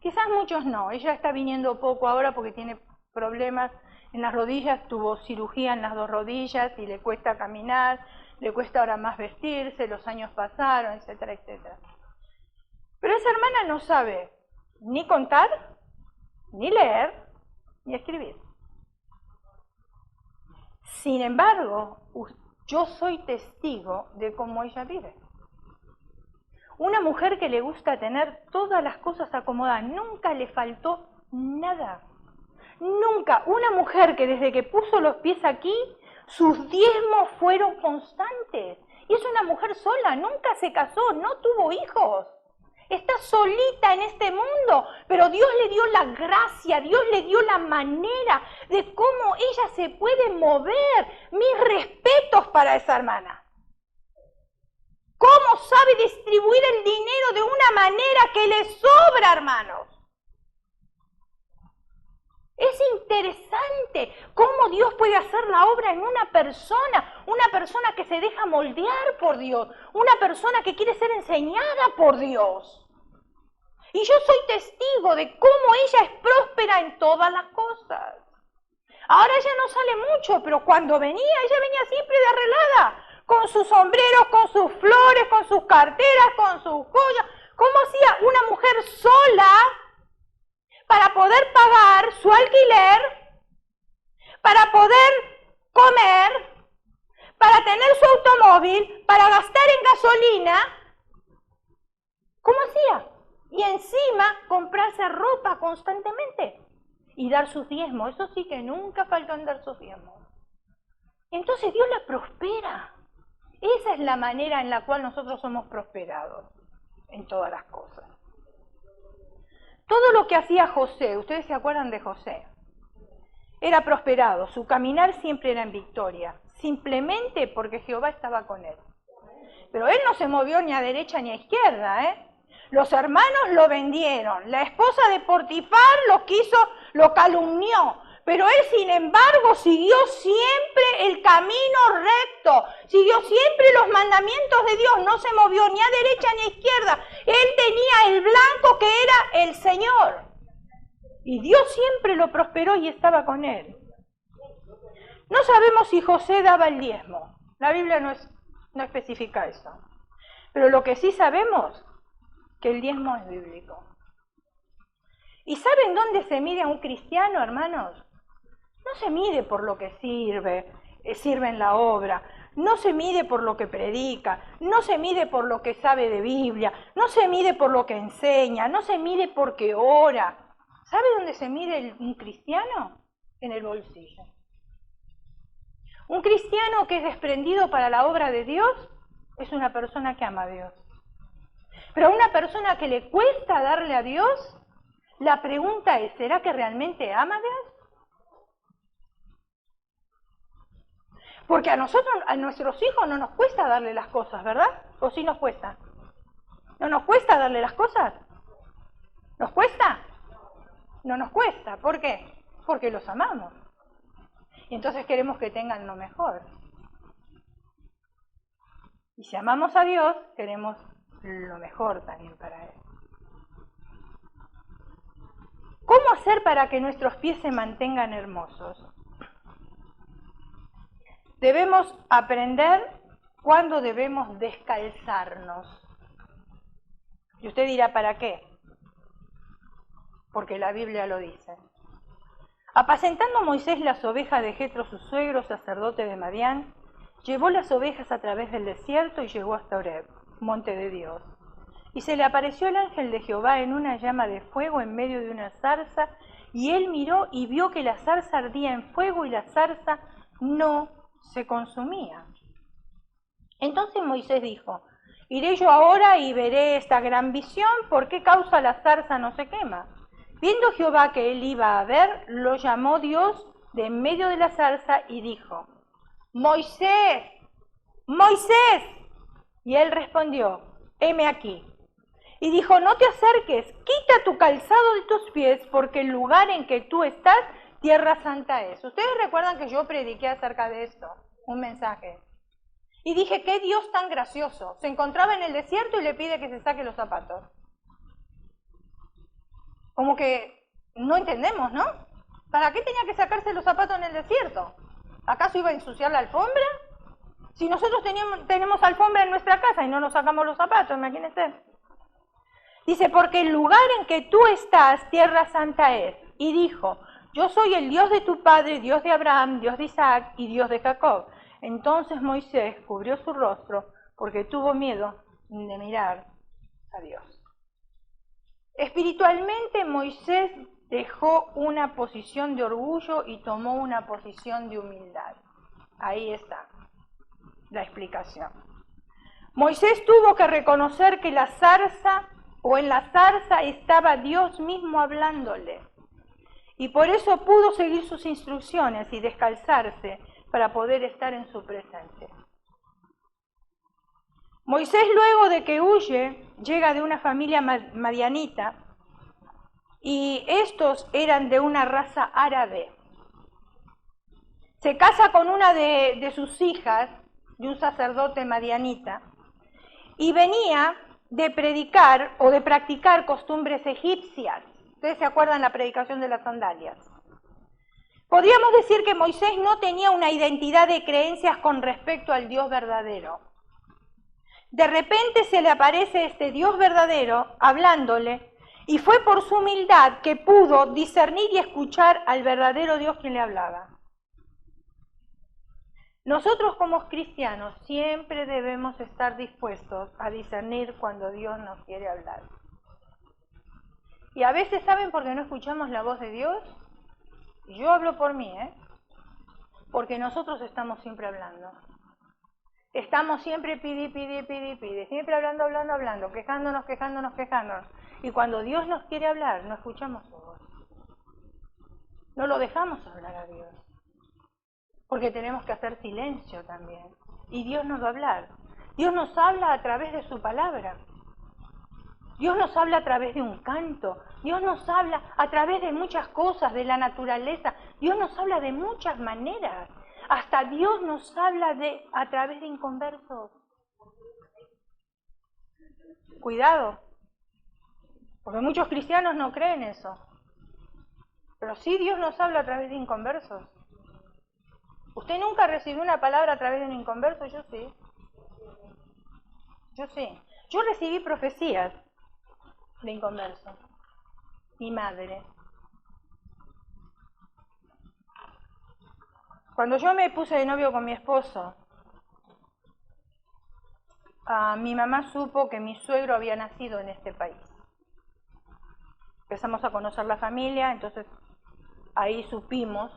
Quizás muchos no. Ella está viniendo poco ahora porque tiene problemas en las rodillas, tuvo cirugía en las dos rodillas y le cuesta caminar, le cuesta ahora más vestirse, los años pasaron, etcétera, etcétera. Pero esa hermana no sabe ni contar, ni leer, ni escribir. Sin embargo, yo soy testigo de cómo ella vive. Una mujer que le gusta tener todas las cosas acomodadas, nunca le faltó nada. Nunca. Una mujer que desde que puso los pies aquí, sus diezmos fueron constantes. Y es una mujer sola, nunca se casó, no tuvo hijos. está solita en este mundo, pero Dios le dio la gracia, Dios le dio la manera de cómo ella se puede mover. Mis respetos para esa hermana. ¿Cómo sabe distribuir el dinero de una manera que le sobra, hermanos? Es interesante cómo Dios puede hacer la obra en una persona que se deja moldear por Dios, una persona que quiere ser enseñada por Dios. Y yo soy testigo de cómo ella es próspera en todas las cosas. Ahora ella no sale mucho, pero cuando venía, ella venía siempre de arreglada, con sus sombreros, con sus flores, con sus carteras, con sus joyas. ¿Cómo hacía una mujer sola para poder pagar su alquiler, para poder comer, para tener su automóvil, para gastar en gasolina? ¿Cómo hacía? Y encima comprarse ropa constantemente y dar sus diezmos. Eso sí que nunca faltó en dar sus diezmos. Entonces Dios la prospera. Esa es la manera en la cual nosotros somos prosperados en todas las cosas. Todo lo que hacía José, ustedes se acuerdan de José, era prosperado, su caminar siempre era en victoria, simplemente porque Jehová estaba con él. Pero él no se movió ni a derecha ni a izquierda, Los hermanos lo vendieron, la esposa de Potifar lo calumnió, pero él sin embargo siguió siempre el camino recto, siguió siempre los mandamientos de Dios, no se movió ni a derecha ni a izquierda. Él tenía el blanco que era el Señor. Y Dios siempre lo prosperó y estaba con él. No sabemos si José daba el diezmo. La Biblia no especifica eso. Pero lo que sí sabemos, que el diezmo es bíblico. ¿Y saben dónde se mide a un cristiano, hermanos? No se mide por lo que sirve en la obra, no se mide por lo que predica, no se mide por lo que sabe de Biblia, no se mide por lo que enseña, no se mide porque ora. ¿Sabe dónde se mide un cristiano? En el bolsillo. Un cristiano que es desprendido para la obra de Dios es una persona que ama a Dios. Pero a una persona que le cuesta darle a Dios, la pregunta es, ¿será que realmente ama a Dios? Porque a nosotros, a nuestros hijos no nos cuesta darle las cosas, ¿verdad? ¿O sí nos cuesta? ¿No nos cuesta darle las cosas? ¿Nos cuesta? No nos cuesta. ¿Por qué? Porque los amamos. Y entonces queremos que tengan lo mejor. Y si amamos a Dios, queremos lo mejor también para Él. ¿Cómo hacer para que nuestros pies se mantengan hermosos? Debemos aprender cuándo debemos descalzarnos. Y usted dirá, ¿para qué? Porque la Biblia lo dice. Apacentando Moisés las ovejas de Jetro, su suegro, sacerdote de Madián, llevó las ovejas a través del desierto y llegó hasta Horeb, monte de Dios. Y se le apareció el ángel de Jehová en una llama de fuego en medio de una zarza, y él miró y vio que la zarza ardía en fuego y la zarza no se consumía. Entonces Moisés dijo, iré yo ahora y veré esta gran visión, ¿por qué causa la zarza no se quema? Viendo Jehová que él iba a ver, lo llamó Dios de en medio de la zarza y dijo, Moisés, Moisés. Y él respondió, heme aquí. Y dijo, no te acerques, quita tu calzado de tus pies, porque el lugar en que tú estás, tierra santa es. Ustedes recuerdan que yo prediqué acerca de esto, un mensaje. Y dije, qué Dios tan gracioso. Se encontraba en el desierto y le pide que se saque los zapatos. Como que no entendemos, ¿no? ¿Para qué tenía que sacarse los zapatos en el desierto? ¿Acaso iba a ensuciar la alfombra? Si nosotros tenemos alfombra en nuestra casa y no nos sacamos los zapatos, imagínense. Dice, porque el lugar en que tú estás, tierra santa es. Y dijo, yo soy el Dios de tu padre, Dios de Abraham, Dios de Isaac y Dios de Jacob. Entonces Moisés cubrió su rostro porque tuvo miedo de mirar a Dios. Espiritualmente Moisés dejó una posición de orgullo y tomó una posición de humildad. Ahí está la explicación. Moisés tuvo que reconocer que la zarza o en la zarza estaba Dios mismo hablándole. Y por eso pudo seguir sus instrucciones y descalzarse para poder estar en su presencia. Moisés, luego de que huye, llega de una familia madianita, y estos eran de una raza árabe. Se casa con una de sus hijas, de un sacerdote madianita, y venía de predicar o de practicar costumbres egipcias. Ustedes se acuerdan la predicación de las sandalias. Podríamos decir que Moisés no tenía una identidad de creencias con respecto al Dios verdadero. De repente se le aparece este Dios verdadero hablándole, y fue por su humildad que pudo discernir y escuchar al verdadero Dios quien le hablaba. Nosotros como cristianos siempre debemos estar dispuestos a discernir cuando Dios nos quiere hablar. Y a veces, ¿saben por qué no escuchamos la voz de Dios? Yo hablo por mí, porque nosotros estamos siempre hablando. Estamos siempre pide, siempre hablando, quejándonos. Y cuando Dios nos quiere hablar, no escuchamos su voz. No lo dejamos hablar a Dios. Porque tenemos que hacer silencio también. Y Dios nos va a hablar. Dios nos habla a través de su palabra. Dios nos habla a través de un canto. Dios nos habla a través de muchas cosas, de la naturaleza. Dios nos habla de muchas maneras. Hasta Dios nos habla a través de inconversos. Cuidado, porque muchos cristianos no creen eso. Pero sí, Dios nos habla a través de inconversos. ¿Usted nunca recibió una palabra a través de un inconverso? Yo sí. Yo recibí profecías de inconverso. Mi madre. Cuando yo me puse de novio con mi esposo, mi mamá supo que mi suegro había nacido en este país. Empezamos a conocer la familia, entonces ahí supimos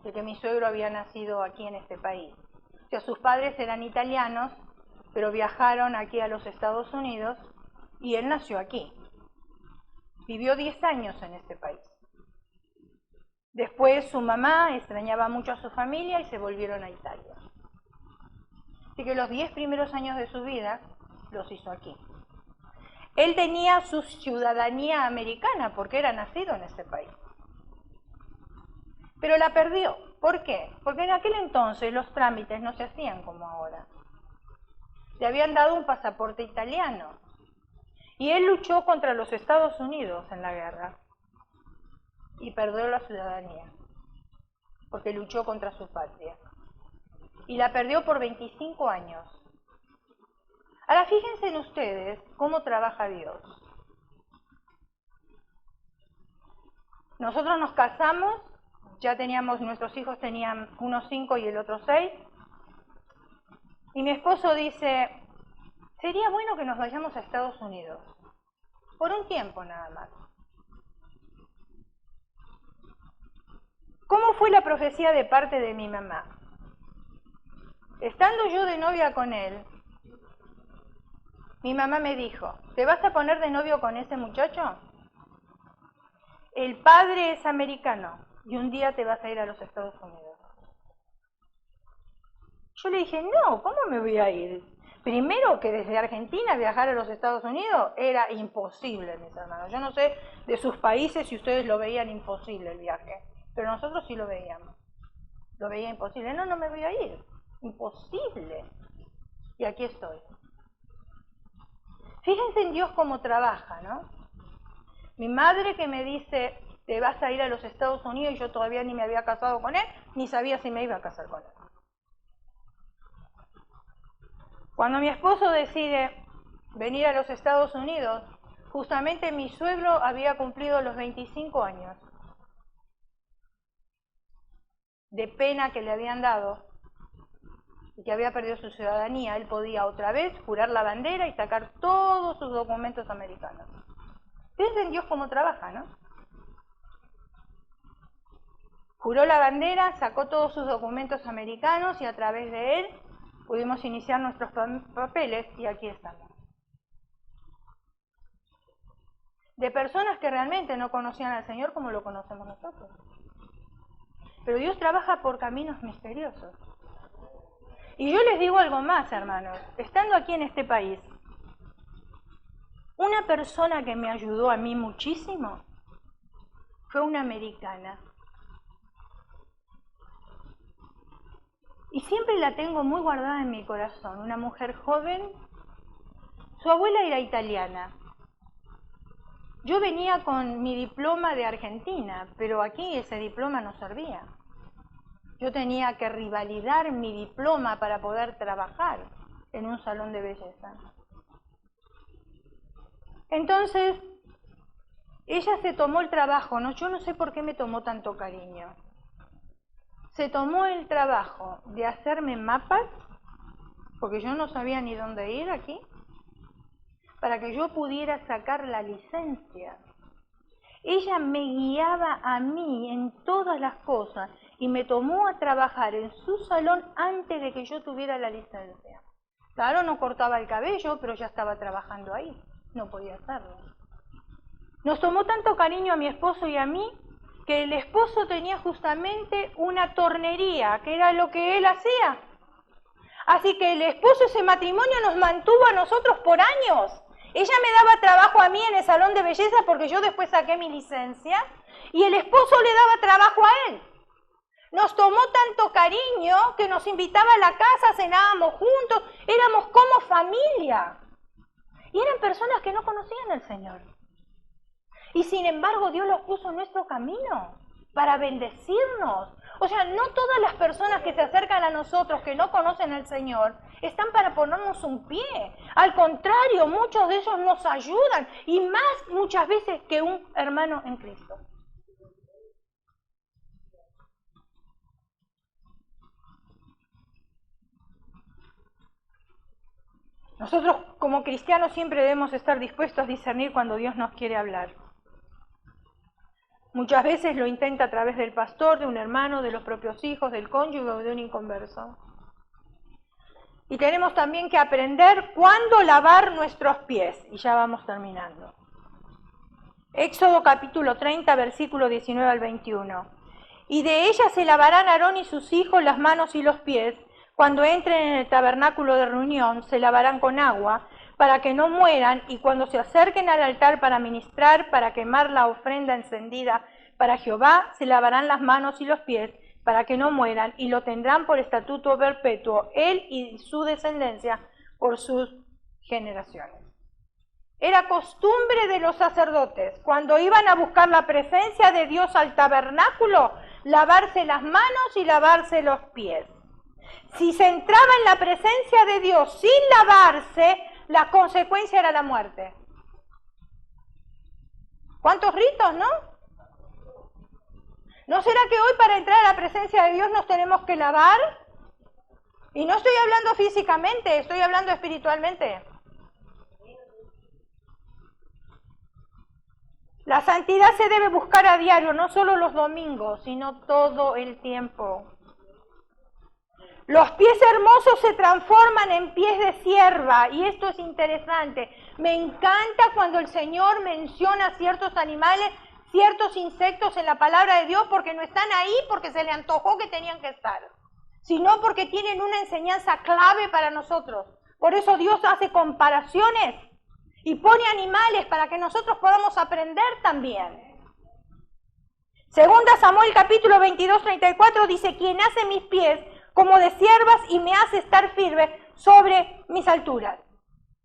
de que mi suegro había nacido aquí en este país. O sea, sus padres eran italianos, pero viajaron aquí a los Estados Unidos y él nació aquí. Vivió 10 años en este país. Después su mamá extrañaba mucho a su familia y se volvieron a Italia. Así que los 10 primeros años de su vida los hizo aquí. Él tenía su ciudadanía americana porque era nacido en este país. Pero la perdió. ¿Por qué? Porque en aquel entonces los trámites no se hacían como ahora. Le habían dado un pasaporte italiano. Y él luchó contra los Estados Unidos en la guerra. Y perdió la ciudadanía. Porque luchó contra su patria. Y la perdió por 25 años. Ahora fíjense en ustedes cómo trabaja Dios. Nosotros nos casamos. Ya nuestros hijos tenían uno 5 y el otro 6. Y mi esposo dice, sería bueno que nos vayamos a Estados Unidos. Por un tiempo nada más. ¿Cómo fue la profecía de parte de mi mamá? Estando yo de novia con él, mi mamá me dijo, ¿te vas a poner de novio con ese muchacho? El padre es americano. Y un día te vas a ir a los Estados Unidos. Yo le dije, no, ¿cómo me voy a ir? Primero que desde Argentina viajar a los Estados Unidos era imposible, mis hermanos. Yo no sé de sus países si ustedes lo veían imposible el viaje, pero nosotros sí lo veíamos. Lo veía imposible. No me voy a ir. Imposible. Y aquí estoy. Fíjense en Dios cómo trabaja, ¿no? Mi madre que me dice, te vas a ir a los Estados Unidos, y yo todavía ni me había casado con él, ni sabía si me iba a casar con él. Cuando mi esposo decide venir a los Estados Unidos, justamente mi suegro había cumplido los 25 años de pena que le habían dado y que había perdido su ciudadanía. Él podía otra vez jurar la bandera y sacar todos sus documentos americanos. Fíjense en Dios cómo trabaja, ¿no? Juró la bandera, sacó todos sus documentos americanos y a través de él pudimos iniciar nuestros papeles y aquí estamos. de personas que realmente no conocían al Señor como lo conocemos nosotros. Pero Dios trabaja por caminos misteriosos. Y yo les digo algo más, hermanos. Estando aquí en este país, una persona que me ayudó a mí muchísimo fue una americana. Y siempre la tengo muy guardada en mi corazón. Una mujer joven. Su abuela era italiana. Yo venía con mi diploma de Argentina, pero aquí ese diploma no servía. Yo tenía que revalidar mi diploma para poder trabajar en un salón de belleza. Entonces, ella se tomó el trabajo, ¿no? Yo no sé por qué me tomó tanto cariño. Se tomó el trabajo de hacerme mapas, porque yo no sabía ni dónde ir aquí, para que yo pudiera sacar la licencia. Ella me guiaba a mí en todas las cosas y me tomó a trabajar en su salón antes de que yo tuviera la licencia. Claro, no cortaba el cabello, pero ya estaba trabajando ahí, no podía hacerlo. Nos tomó tanto cariño a mi esposo y a mí, que el esposo tenía justamente una tornería, que era lo que él hacía. Así que el esposo, ese matrimonio nos mantuvo a nosotros por años. Ella me daba trabajo a mí en el salón de belleza porque yo después saqué mi licencia y el esposo le daba trabajo a él. Nos tomó tanto cariño que nos invitaba a la casa, cenábamos juntos, éramos como familia. Y eran personas que no conocían al Señor. Y sin embargo Dios los puso en nuestro camino para bendecirnos. O sea, no todas las personas que se acercan a nosotros que no conocen al Señor están para ponernos un pie. Al contrario, muchos de ellos nos ayudan y más muchas veces que un hermano en Cristo. Nosotros como cristianos siempre debemos estar dispuestos a discernir cuando Dios nos quiere hablar. Muchas veces lo intenta a través del pastor, de un hermano, de los propios hijos, del cónyuge o de un inconverso. Y tenemos también que aprender cuándo lavar nuestros pies. Y ya vamos terminando. Éxodo capítulo 30, versículo 19 al 21. Y de ella se lavarán Aarón y sus hijos las manos y los pies. Cuando entren en el tabernáculo de reunión, se lavarán con agua, para que no mueran, y cuando se acerquen al altar para ministrar, para quemar la ofrenda encendida para Jehová, se lavarán las manos y los pies, para que no mueran, y lo tendrán por estatuto perpetuo, él y su descendencia, por sus generaciones. Era costumbre de los sacerdotes, cuando iban a buscar la presencia de Dios al tabernáculo, lavarse las manos y lavarse los pies. Si se entraba en la presencia de Dios sin lavarse, la consecuencia era la muerte. ¿Cuántos ritos, no? ¿No será que hoy para entrar a la presencia de Dios nos tenemos que lavar? Y no estoy hablando físicamente, estoy hablando espiritualmente. La santidad se debe buscar a diario, no solo los domingos, sino todo el tiempo. Los pies hermosos se transforman en pies de sierva, y esto es interesante. Me encanta cuando el Señor menciona ciertos animales, ciertos insectos en la palabra de Dios, porque no están ahí porque se le antojó que tenían que estar, sino porque tienen una enseñanza clave para nosotros. Por eso Dios hace comparaciones y pone animales para que nosotros podamos aprender también. Segunda Samuel capítulo 22, 34 dice: quien hace mis pies como de siervas y me hace estar firme sobre mis alturas.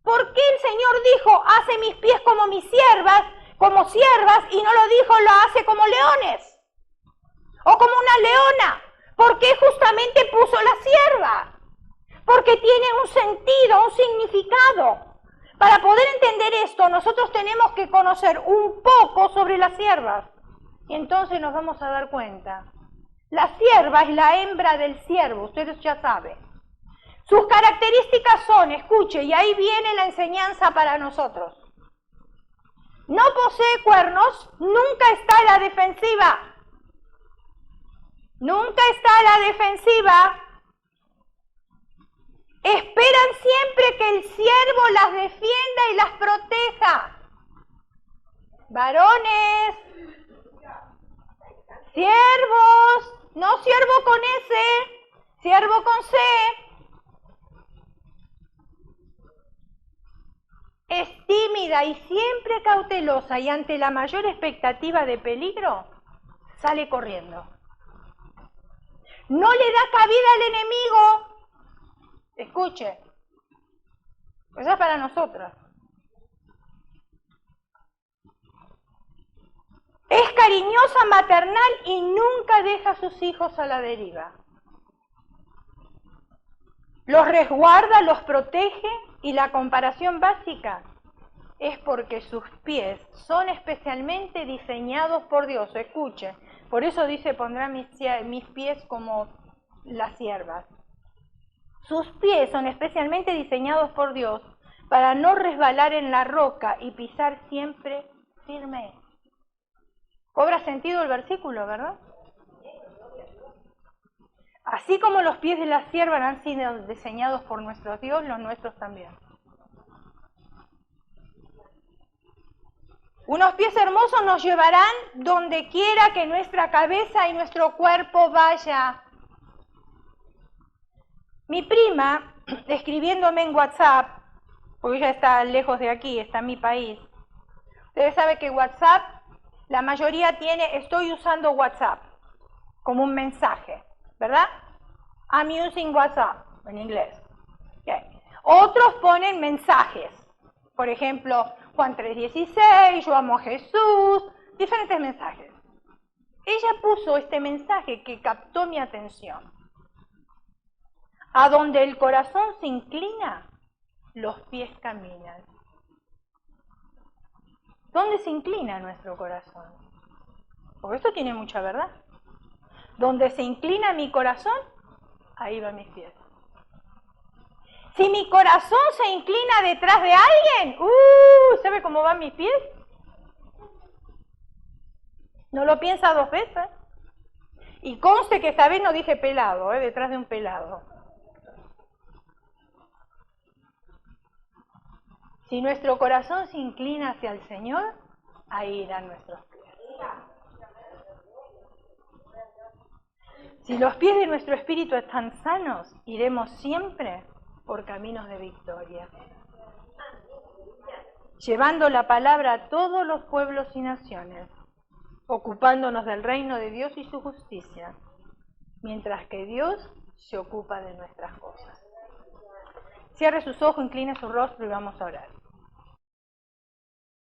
¿Por qué el Señor dijo, hace mis pies como mis siervas, como siervas, y no lo dijo, lo hace como leones? O como una leona. ¿Por qué justamente puso la sierva? Porque tiene un sentido, un significado. Para poder entender esto, nosotros tenemos que conocer un poco sobre las siervas. Y entonces nos vamos a dar cuenta. La sierva es la hembra del siervo, ustedes ya saben. Sus características son, escuche, y ahí viene la enseñanza para nosotros. No posee cuernos, nunca está a la defensiva. Nunca está a la defensiva. Esperan siempre que el siervo las defienda y las proteja. Varones, siervos, no siervo con S, siervo con C. Es tímida y siempre cautelosa y ante la mayor expectativa de peligro, sale corriendo. No le da cabida al enemigo. Escuche, eso es para nosotros. Es cariñosa, maternal y nunca deja a sus hijos a la deriva. Los resguarda, los protege y la comparación básica es porque sus pies son especialmente diseñados por Dios. Escuche, por eso dice, pondrá mis pies como las siervas. Sus pies son especialmente diseñados por Dios para no resbalar en la roca y pisar siempre firme. ¿Cobra sentido el versículo, verdad? Así como los pies de la sierva han sido diseñados por nuestro Dios, los nuestros también. Unos pies hermosos nos llevarán donde quiera que nuestra cabeza y nuestro cuerpo vaya. Mi prima, escribiéndome en WhatsApp, porque ella está lejos de aquí, está en mi país. Ustedes saben que WhatsApp, la mayoría tiene, estoy usando WhatsApp, como un mensaje, ¿verdad? I'm using WhatsApp, en inglés. Okay. Otros ponen mensajes. Por ejemplo, Juan 3:16, yo amo a Jesús, diferentes mensajes. Ella puso este mensaje que captó mi atención. A donde el corazón se inclina, los pies caminan. ¿Dónde se inclina nuestro corazón? Porque esto tiene mucha verdad. Donde se inclina mi corazón, ahí van mis pies. Si mi corazón se inclina detrás de alguien, ¿sabe cómo van mis pies? No lo piensa dos veces. Y conste que esta vez no dije pelado, detrás de un pelado. Si nuestro corazón se inclina hacia el Señor, ahí irán nuestros pies. Si los pies de nuestro espíritu están sanos, iremos siempre por caminos de victoria, llevando la palabra a todos los pueblos y naciones, ocupándonos del reino de Dios y su justicia, mientras que Dios se ocupa de nuestras cosas. Cierre sus ojos, incline su rostro y vamos a orar.